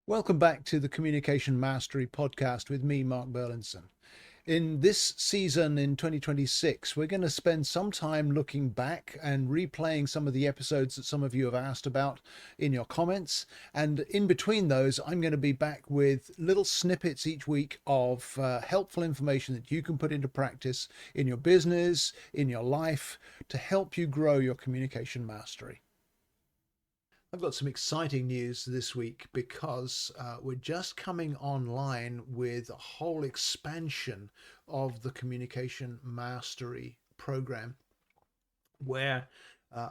Welcome back to the Communication Mastery Podcast with me, Mark Burlinson. In this season in 2026, we're going to spend some time looking back and replaying some of the episodes that some of you have asked about in your comments. And in between those, I'm going to be back with little snippets each week of helpful information that you can put into practice in your business, in your life, to help you grow your communication mastery. I've got some exciting news this week because we're just coming online with a whole expansion of the Communication Mastery program, where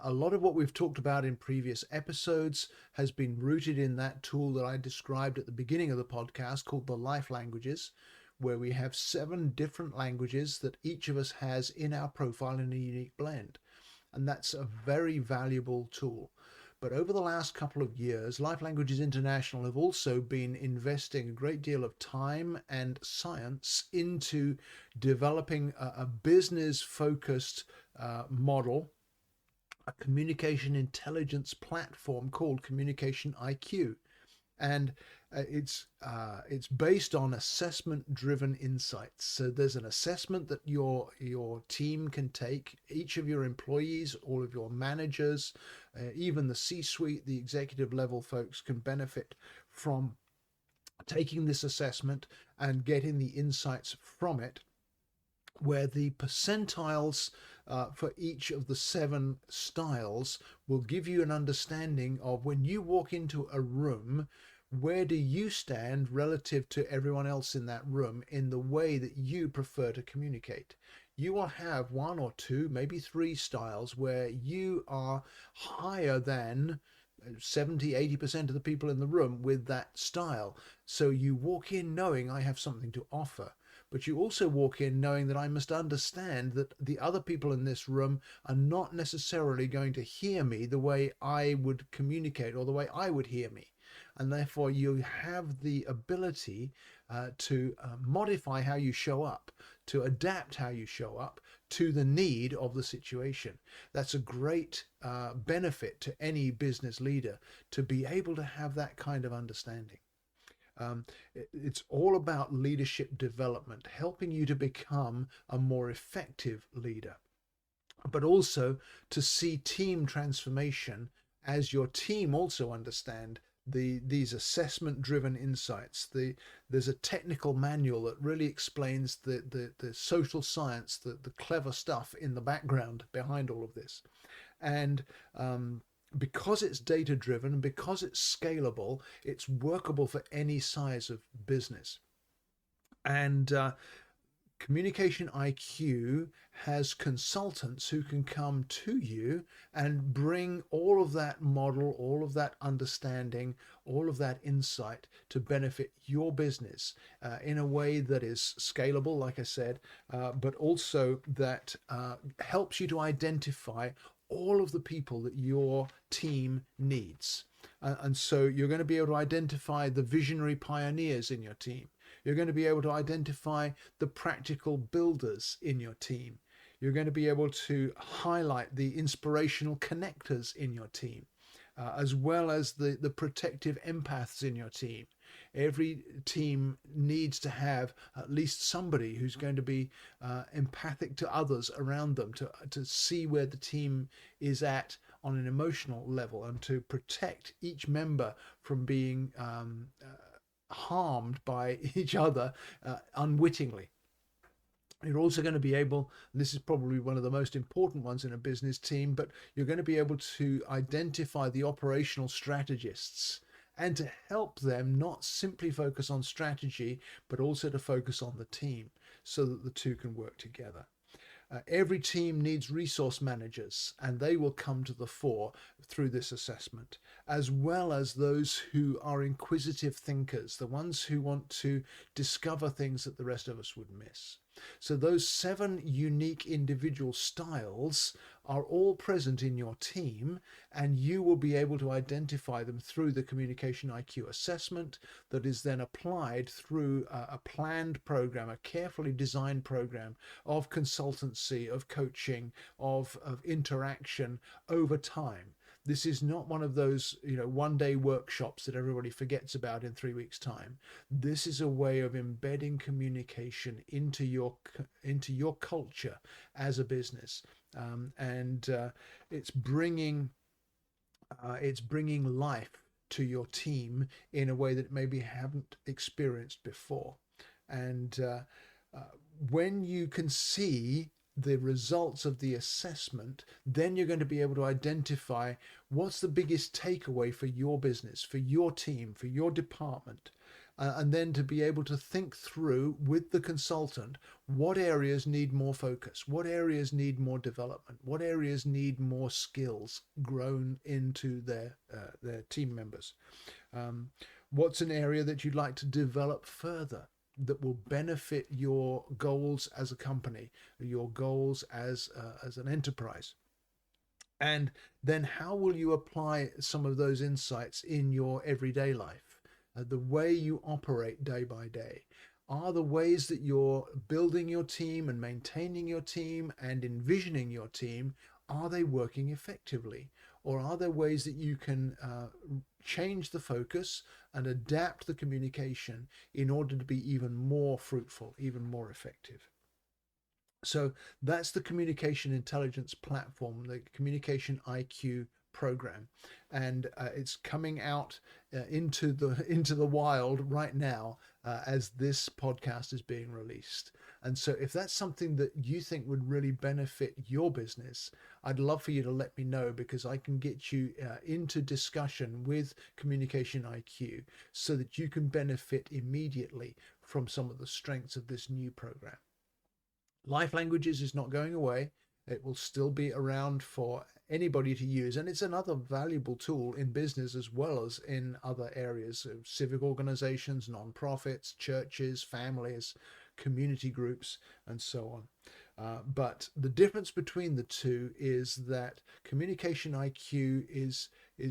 a lot of what we've talked about in previous episodes has been rooted in that tool that I described at the beginning of the podcast called the Life Languages, where we have 7 different languages that each of us has in our profile in a unique blend. And that's a very valuable tool. But over the last couple of years, Life Languages International have also been investing a great deal of time and science into developing a business-focused model, a communication intelligence platform called Communication IQ. And it's based on assessment driven insights. So there's an assessment that your team can take. Each of your employees, all of your managers, even the C-suite, the executive level folks can benefit from taking this assessment and getting the insights from it, where the percentiles for each of the 7 styles will give you an understanding of, when you walk into a room, where do you stand relative to everyone else in that room in the way that you prefer to communicate. You will have 1 or 2, maybe 3 styles where you are higher than 70-80% of the people in the room with that style. So you walk in knowing I have something to offer. But you also walk in knowing that I must understand that the other people in this room are not necessarily going to hear me the way I would communicate or the way I would hear me. And therefore you have the ability to modify how you show up, to adapt how you show up to the need of the situation. That's a great benefit to any business leader, to be able to have that kind of understanding. It's all about leadership development, helping you to become a more effective leader, but also to see team transformation as your team also understand these assessment driven insights. There's a technical manual that really explains the social science, the clever stuff in the background behind all of this. And because it's data driven and because it's scalable, it's workable for any size of business. And Communication IQ has consultants who can come to you and bring all of that model, all of that understanding, all of that insight to benefit your business in a way that is scalable, like I said, but also that helps you to identify all of the people that your team needs. And so you're going to be able to identify the visionary pioneers in your team. You're going to be able to identify the practical builders in your team. You're going to be able to highlight the inspirational connectors in your team, as well as the protective empaths in your team. Every team needs to have at least somebody who's going to be empathic to others around them, to see where the team is at on an emotional level, and to protect each member from being harmed by each other unwittingly. You're also going to be able, and this is probably one of the most important ones in a business team, but you're going to be able to identify the operational strategists and to help them not simply focus on strategy, but also to focus on the team so that the two can work together. Every team needs resource managers, and they will come to the fore through this assessment, as well as those who are inquisitive thinkers, the ones who want to discover things that the rest of us would miss. So those 7 unique individual styles are all present in your team, and you will be able to identify them through the Communication IQ assessment that is then applied through a planned program, a carefully designed program of consultancy, of coaching, of interaction over time This is not one of those, one-day workshops that everybody forgets about in 3 weeks' time. This is a way of embedding communication into your culture as a business, and it's bringing life to your team in a way that maybe haven't experienced before. And when you can see the results of the assessment, then you're going to be able to identify what's the biggest takeaway for your business, for your team, for your department, and then to be able to think through with the consultant what areas need more focus, what areas need more development, what areas need more skills grown into their team members. What's an area that you'd like to develop further that will benefit your goals as a company, your goals as an enterprise? And then how will you apply some of those insights in your everyday life? The way you operate day by day. Are the ways that you're building your team and maintaining your team and envisioning your team, are they working effectively? Or are there ways that you can change the focus and adapt the communication in order to be even more fruitful, even more effective? So that's the Communication Intelligence Platform, the Communication IQ program, and it's coming out into the wild right now as this podcast is being released. And so if that's something that you think would really benefit your business, I'd love for you to let me know, because I can get you into discussion with Communication IQ so that you can benefit immediately from some of the strengths of this new program. Life Languages is not going away. It will still be around for anybody to use, and it's another valuable tool in business as well as in other areas of civic organizations, non-profits, churches, families, community groups, and so on. But the difference between the two is that Communication IQ is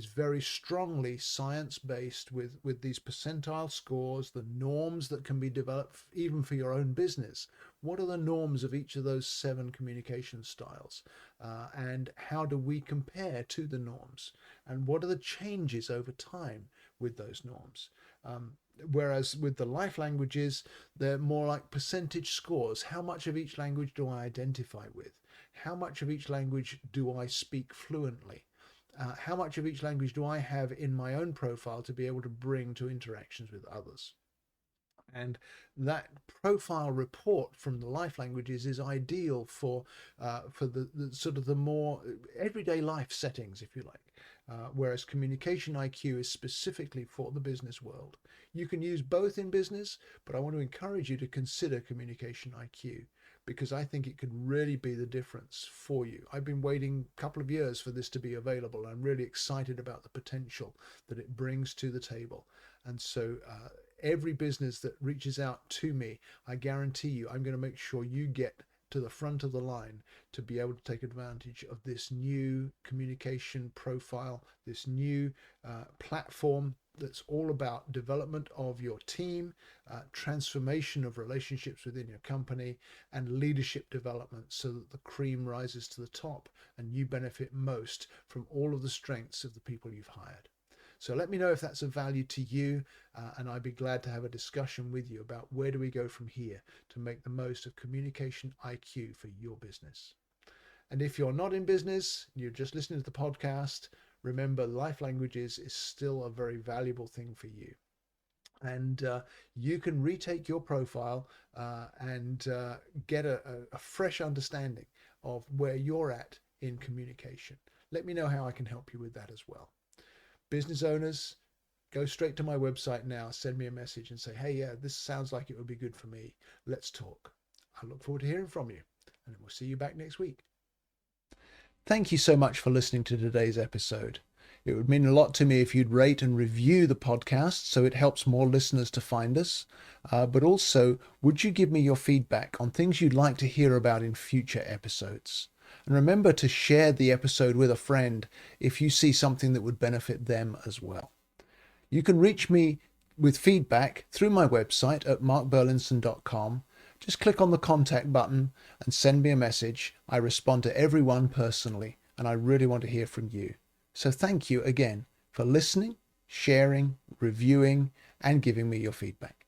very strongly science-based with these percentile scores, the norms that can be developed even for your own business. What are the norms of each of those 7 communication styles? And how do we compare to the norms? And what are the changes over time with those norms? Whereas with the Life Languages, they're more like percentage scores. How much of each language do I identify with? How much of each language do I speak fluently? How much of each language do I have in my own profile to be able to bring to interactions with others? And that profile report from the Life Languages is ideal for the sort of the more everyday life settings, if you like. Whereas Communication IQ is specifically for the business world. You can use both in business, but I want to encourage you to consider Communication IQ, because I think it could really be the difference for you. I've been waiting a couple of years for this to be available. I'm really excited about the potential that it brings to the table. And so every business that reaches out to me, I guarantee you, I'm going to make sure you get to the front of the line to be able to take advantage of this new communication profile, this new platform that's all about development of your team, transformation of relationships within your company, and leadership development so that the cream rises to the top and you benefit most from all of the strengths of the people you've hired. So let me know if that's of value to you, and I'd be glad to have a discussion with you about where do we go from here to make the most of Communication IQ for your business. And if you're not in business, you're just listening to the podcast, remember Life Languages is still a very valuable thing for you. And you can retake your profile and get a fresh understanding of where you're at in communication. Let me know how I can help you with that as well. Business owners, go straight to my website now, send me a message and say, hey, yeah, this sounds like it would be good for me. Let's talk. I look forward to hearing from you, and we'll see you back next week. Thank you so much for listening to today's episode. It would mean a lot to me if you'd rate and review the podcast so it helps more listeners to find us. But also, would you give me your feedback on things you'd like to hear about in future episodes? And remember to share the episode with a friend if you see something that would benefit them as well. You can reach me with feedback through my website at markburlinson.com. Just click on the contact button and send me a message. I respond to everyone personally, and I really want to hear from you. So thank you again for listening, sharing, reviewing, and giving me your feedback.